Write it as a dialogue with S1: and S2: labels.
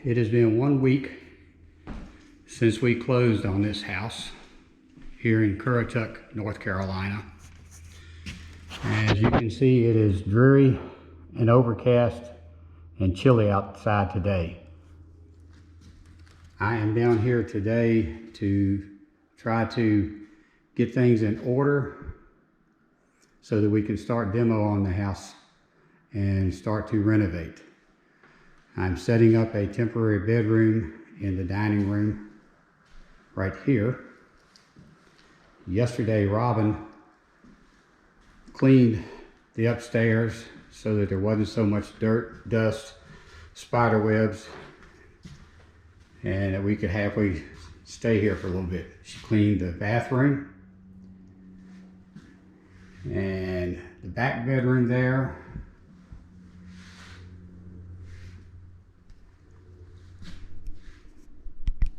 S1: it has been 1 week since we closed on this house here in Currituck, North Carolina. As you can see, it is dreary and overcast and chilly outside today. I am down here today to try to get things in order so that we can start demo on the house and start to renovate. I'm setting up a temporary bedroom in the dining room right here. Yesterday, Robin cleaned the upstairs so that there wasn't so much dirt, dust, spider webs, and that we could halfway stay here for a little bit. She cleaned the bathroom and the back bedroom there.